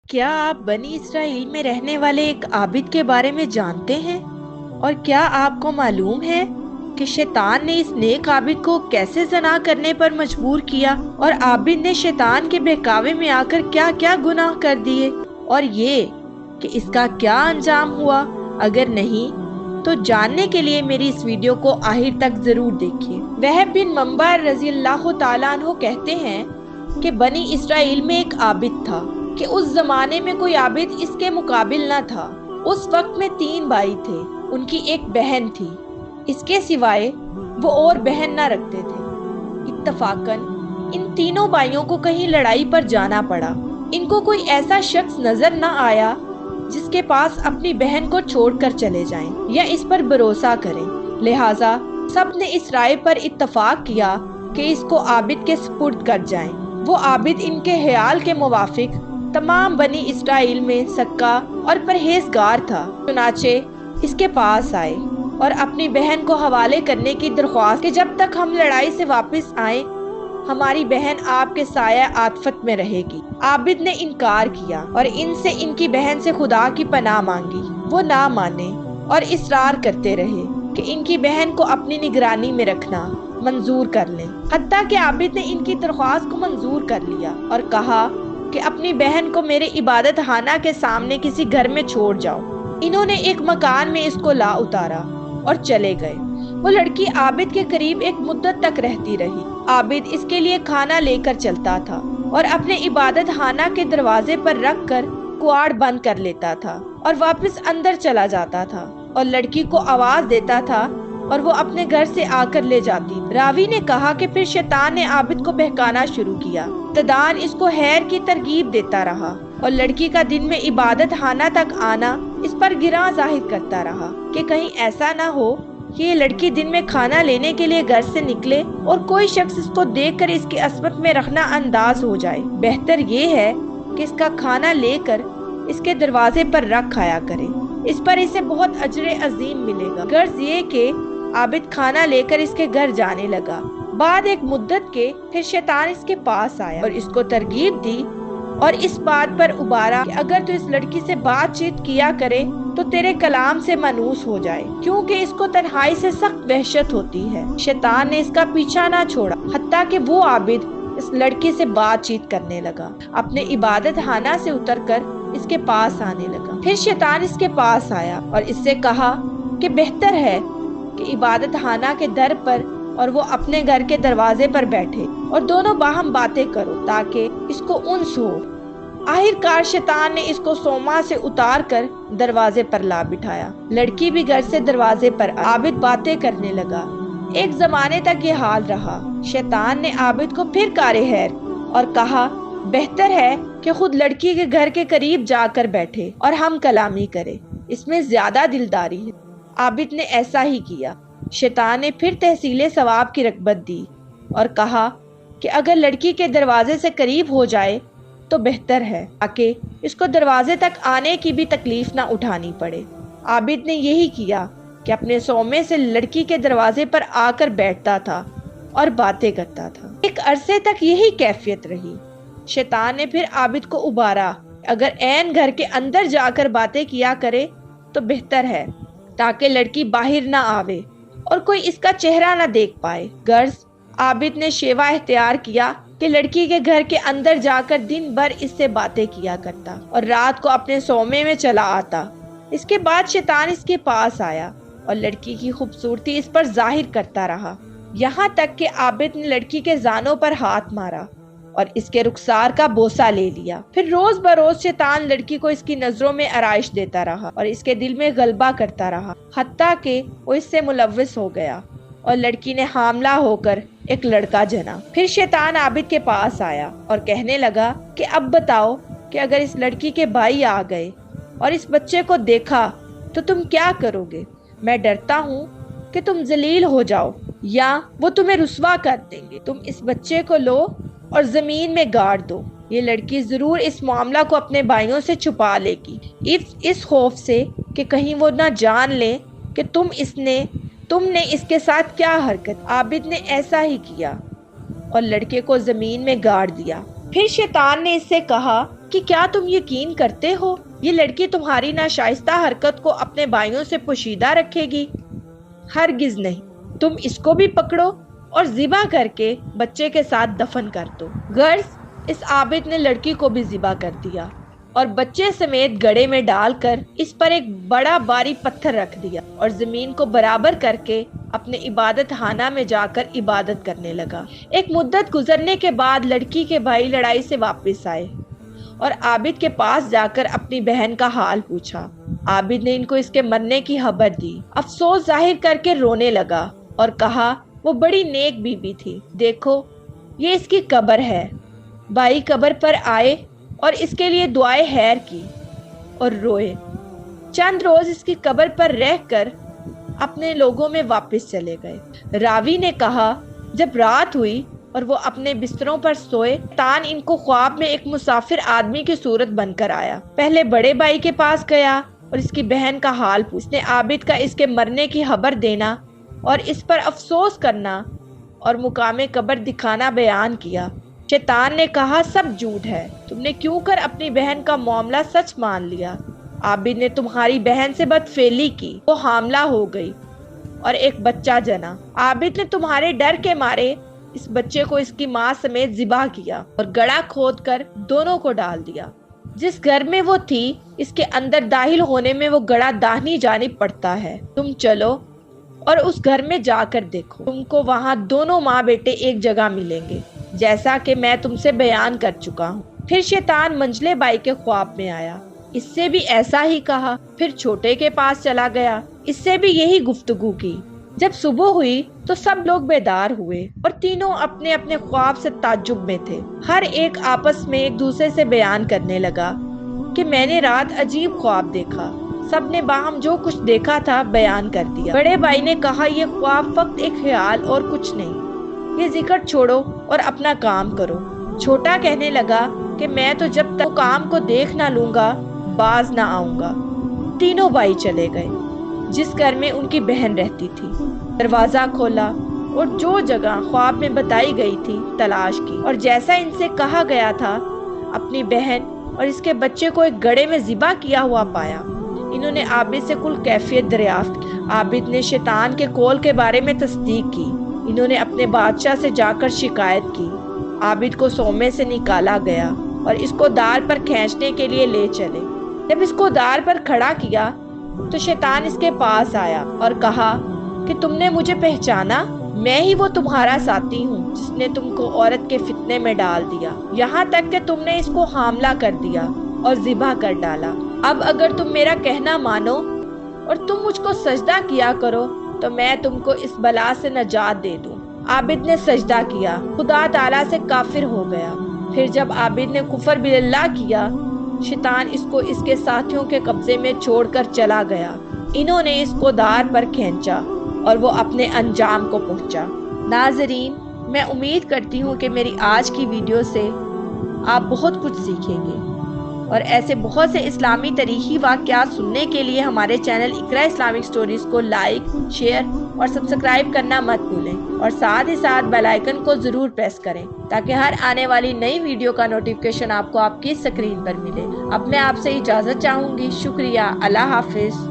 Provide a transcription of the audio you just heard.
کیا آپ بنی اسرائیل میں رہنے والے ایک عابد کے بارے میں جانتے ہیں؟ اور کیا آپ کو معلوم ہے کہ شیطان نے اس نیک عابد کو کیسے زنا کرنے پر مجبور کیا، اور عابد نے شیطان کے بہکاوے میں آ کر کیا کیا گناہ کر دیے، اور یہ کہ اس کا کیا انجام ہوا؟ اگر نہیں تو جاننے کے لیے میری اس ویڈیو کو آخر تک ضرور دیکھیے۔ وہب بن منبع رضی اللہ تعالیٰ عنہ کہتے ہیں کہ بنی اسرائیل میں ایک عابد تھا کہ اس زمانے میں کوئی عابد اس کے مقابل نہ تھا۔ اس وقت میں 3 بھائی تھے، ان کی ایک بہن تھی، اس کے سوائے وہ اور بہن نہ رکھتے تھے۔ اتفاقاً ان تینوں بھائیوں کو کہیں لڑائی پر جانا پڑا۔ ان کو کوئی ایسا شخص نظر نہ آیا جس کے پاس اپنی بہن کو چھوڑ کر چلے جائیں یا اس پر بھروسہ کریں، لہٰذا سب نے اس رائے پر اتفاق کیا کہ اس کو عابد کے سپرد کر جائیں۔ وہ عابد ان کے خیال کے موافق تمام بنی اسرائیل میں سکا اور پرہیزگار تھا، چنانچہ اس کے پاس آئے اور اپنی بہن کو حوالے کرنے کی درخواست کہ جب تک ہم لڑائی سے واپس آئیں ہماری بہن آپ کے سایہ عاطفت میں رہے گی۔ عابد نے انکار کیا اور ان سے ان کی بہن سے خدا کی پناہ مانگی۔ وہ نہ مانے اور اصرار کرتے رہے کہ ان کی بہن کو اپنی نگرانی میں رکھنا منظور کر لیں، حتیٰ کہ عابد نے ان کی درخواست کو منظور کر لیا اور کہا کہ اپنی بہن کو میرے عبادت خانہ کے سامنے کسی گھر میں چھوڑ جاؤ۔ انہوں نے ایک مکان میں اس کو لا اتارا اور چلے گئے۔ وہ لڑکی عابد کے قریب ایک مدت تک رہتی رہی۔ عابد اس کے لیے کھانا لے کر چلتا تھا اور اپنے عبادت خانہ کے دروازے پر رکھ کر کواڑ بند کر لیتا تھا اور واپس اندر چلا جاتا تھا اور لڑکی کو آواز دیتا تھا اور وہ اپنے گھر سے آ کر لے جاتی۔ راوی نے کہا کہ پھر شیطان نے عابد کو بہکانا شروع کیا۔ ابتداً اس کو خیر کی ترغیب دیتا رہا اور لڑکی کا دن میں عبادت خانہ تک آنا اس پر گراں ظاہر کرتا رہا کہ کہیں ایسا نہ ہو کہ یہ لڑکی دن میں کھانا لینے کے لیے گھر سے نکلے اور کوئی شخص اس کو دیکھ کر اس کی عصمت میں رکھنا انداز ہو جائے۔ بہتر یہ ہے کہ اس کا کھانا لے کر اس کے دروازے پر رکھ کھایا کرے، اس پر اسے بہت اجر عظیم ملے گا۔ غرض یہ کہ عابد کھانا لے کر اس کے گھر جانے لگا۔ بعد ایک مدت کے پھر شیطان اس کے پاس آیا اور اس کو ترغیب دی اور اس بات پر ابھارا کہ اگر تو اس لڑکی سے بات چیت کیا کرے تو تیرے کلام سے مانوس ہو جائے، کیونکہ اس کو تنہائی سے سخت وحشت ہوتی ہے۔ شیطان نے اس کا پیچھا نہ چھوڑا حتیٰ کہ وہ عابد اس لڑکی سے بات چیت کرنے لگا، اپنے عبادت خانہ سے اتر کر اس کے پاس آنے لگا۔ پھر شیطان اس کے پاس آیا اور اس سے کہا کہ بہتر ہے کہ عبادت خانہ کے در پر اور وہ اپنے گھر کے دروازے پر بیٹھے اور دونوں باہم باتیں کرو تاکہ اس کو انس ہو۔ آخر کار شیطان نے اس کو سوما سے اتار کر دروازے پر لا بٹھایا۔ لڑکی بھی گھر سے دروازے پر آئی۔ عابد باتیں کرنے لگا۔ ایک زمانے تک یہ حال رہا۔ شیطان نے عابد کو پھر کارے خیر اور کہا بہتر ہے کہ خود لڑکی کے گھر کے قریب جا کر بیٹھے اور ہم کلامی کرے، اس میں زیادہ دلداری ہے۔ عابد نے ایسا ہی کیا۔ شیطان نے پھر تحصیل ثواب کی رغبت دی اور کہا کہ اگر لڑکی کے دروازے سے قریب ہو جائے تو بہتر ہے تاکہ اس کو دروازے تک آنے کی بھی تکلیف نہ اٹھانی پڑے۔ عابد نے یہی کیا کہ اپنے سومے سے لڑکی کے دروازے پر آ کر بیٹھتا تھا اور باتیں کرتا تھا۔ ایک عرصے تک یہی کیفیت رہی۔ شیطان نے پھر عابد کو ابھارا اگر عین گھر کے اندر جا کر باتیں کیا کرے تو بہتر ہے تاکہ لڑکی باہر نہ آوے اور کوئی اس کا چہرہ نہ دیکھ پائے۔ غرض عابد نے شیوا اختیار کیا کہ لڑکی کے گھر کے اندر جا کر دن بھر اس سے باتیں کیا کرتا اور رات کو اپنے سومے میں چلا آتا۔ اس کے بعد شیطان اس کے پاس آیا اور لڑکی کی خوبصورتی اس پر ظاہر کرتا رہا، یہاں تک کہ عابد نے لڑکی کے زانوں پر ہاتھ مارا اور اس کے رخسار کا بوسہ لے لیا۔ پھر روز بروز شیطان لڑکی کو اس کی نظروں میں آرائش دیتا رہا اور اس کے دل میں غلبہ کرتا رہا، حتیٰ کہ وہ اس سے ملوث ہو گیا اور لڑکی نے حاملہ ہو کر ایک لڑکا جنا۔ پھر شیطان عابد کے پاس آیا اور کہنے لگا کہ اب بتاؤ کہ اگر اس لڑکی کے بھائی آ گئے اور اس بچے کو دیکھا تو تم کیا کرو گے؟ میں ڈرتا ہوں کہ تم ذلیل ہو جاؤ یا وہ تمہیں رسوا کر دیں گے۔ تم اس بچے کو لو اور زمین میں گاڑ دو۔ یہ لڑکی ضرور اس معاملہ کو اپنے بھائیوں سے چھپا لے گی، اس خوف سے کہ کہیں وہ نہ جان لیں کہ تم نے اس کے ساتھ کیا حرکت۔ عابد نے ایسا ہی کیا اور لڑکے کو زمین میں گاڑ دیا۔ پھر شیطان نے اس سے کہا کہ کیا تم یقین کرتے ہو یہ لڑکی تمہاری ناشائستہ حرکت کو اپنے بھائیوں سے پوشیدہ رکھے گی؟ ہرگز نہیں، تم اس کو بھی پکڑو اور ذبح کر کے بچے کے ساتھ دفن کر دو۔ غرض اس عابد نے لڑکی کو بھی ذبح کر دیا اور بچے سمیت گڑھے میں ڈال کر اس پر ایک بڑا بھاری پتھر رکھ دیا اور زمین کو برابر کر کے اپنے عبادت خانہ میں جا کر عبادت کرنے لگا۔ ایک مدت گزرنے کے بعد لڑکی کے بھائی لڑائی سے واپس آئے اور عابد کے پاس جا کر اپنی بہن کا حال پوچھا۔ عابد نے ان کو اس کے مرنے کی خبر دی، افسوس ظاہر کر کے رونے لگا اور کہا وہ بڑی نیک بیوی تھی، دیکھو یہ اس کی قبر ہے۔ بھائی قبر پر آئے اور اس کے لیے دعائے خیر کی اور روئے۔ چند روز اس کی قبر پر رہ کر اپنے لوگوں میں واپس چلے گئے۔ راوی نے کہا جب رات ہوئی اور وہ اپنے بستروں پر سوئے، شیطان ان کو خواب میں ایک مسافر آدمی کی صورت بن کر آیا۔ پہلے بڑے بھائی کے پاس گیا اور اس کی بہن کا حال پوچھا۔ اس نے عابد کا اس کے مرنے کی خبر دینا اور اس پر افسوس کرنا اور مقام قبر دکھانا بیان کیا۔ شیطان نے کہا سب جھوٹ ہے، تم نے کیوں کر اپنی بہن کا معاملہ سچ مان لیا؟ عابد نے تمہاری بہن سے بدفعلی کی، وہ حاملہ ہو گئی اور ایک بچہ جنا۔ عابد نے تمہارے ڈر کے مارے اس بچے کو اس کی ماں سمیت ذبح کیا اور گڑھا کھود کر دونوں کو ڈال دیا۔ جس گھر میں وہ تھی اس کے اندر داخل ہونے میں وہ گڑھا داہنی جانب پڑتا ہے۔ تم چلو اور اس گھر میں جا کر دیکھو، تم کو وہاں دونوں ماں بیٹے ایک جگہ ملیں گے، جیسا کہ میں تم سے بیان کر چکا ہوں۔ پھر شیطان منجلے بائی کے خواب میں آیا، اس سے بھی ایسا ہی کہا۔ پھر چھوٹے کے پاس چلا گیا، اس سے بھی یہی گفتگو کی۔ جب صبح ہوئی تو سب لوگ بیدار ہوئے اور تینوں اپنے اپنے خواب سے تعجب میں تھے۔ ہر ایک آپس میں ایک دوسرے سے بیان کرنے لگا کہ میں نے رات عجیب خواب دیکھا۔ سب نے باہم جو کچھ دیکھا تھا بیان کر دیا۔ بڑے بھائی نے کہا یہ خواب فقط ایک خیال اور کچھ نہیں، یہ ذکر چھوڑو اور اپنا کام کرو۔ چھوٹا کہنے لگا کہ میں تو جب تک کام کو دیکھ نہ لوں گا باز نہ آؤں گا۔ تینوں بھائی چلے گئے جس گھر میں ان کی بہن رہتی تھی۔ دروازہ کھولا اور جو جگہ خواب میں بتائی گئی تھی تلاش کی اور جیسا ان سے کہا گیا تھا اپنی بہن اور اس کے بچے کو ایک گڑھے میں ذبح کیا ہوا پایا۔ انہوں نے عابد سے کل کیفیت دریافت کی۔ عابد نے شیطان کے قول کے بارے میں تصدیق کی۔ انہوں نے اپنے بادشاہ سے جا کر شکایت کی۔ عابد کو صومعے سے نکالا گیا اور اس کو دار پر کھینچنے کے لیے لے چلے۔ جب اس کو دار پر کھڑا کیا تو شیطان اس کے پاس آیا اور کہا کہ تم نے مجھے پہچانا؟ میں ہی وہ تمہارا ساتھی ہوں جس نے تم کو عورت کے فتنے میں ڈال دیا، یہاں تک کہ تم نے اس کو حاملہ کر دیا اور ذبح کر ڈالا۔ اب اگر تم میرا کہنا مانو اور تم مجھ کو سجدہ کیا کرو تو میں تم کو اس بلا سے نجات دے دوں۔ عابد نے سجدہ کیا، خدا تعالیٰ سے کافر ہو گیا۔ پھر جب عابد نے کفر باللہ کیا، شیطان اس کو اس کے ساتھیوں کے قبضے میں چھوڑ کر چلا گیا۔ انہوں نے اس کو دار پر کھینچا اور وہ اپنے انجام کو پہنچا۔ ناظرین، میں امید کرتی ہوں کہ میری آج کی ویڈیو سے آپ بہت کچھ سیکھیں گے اور ایسے بہت سے اسلامی تاریخی واقعات سننے کے لیے ہمارے چینل اقرا اسلامک سٹوریز کو لائک، شیئر اور سبسکرائب کرنا مت بھولیں اور ساتھ ہی ساتھ بیل آئیکن کو ضرور پریس کریں تاکہ ہر آنے والی نئی ویڈیو کا نوٹیفیکیشن آپ کو آپ کی اسکرین پر ملے۔ اب میں آپ سے اجازت چاہوں گی۔ شکریہ۔ اللہ حافظ۔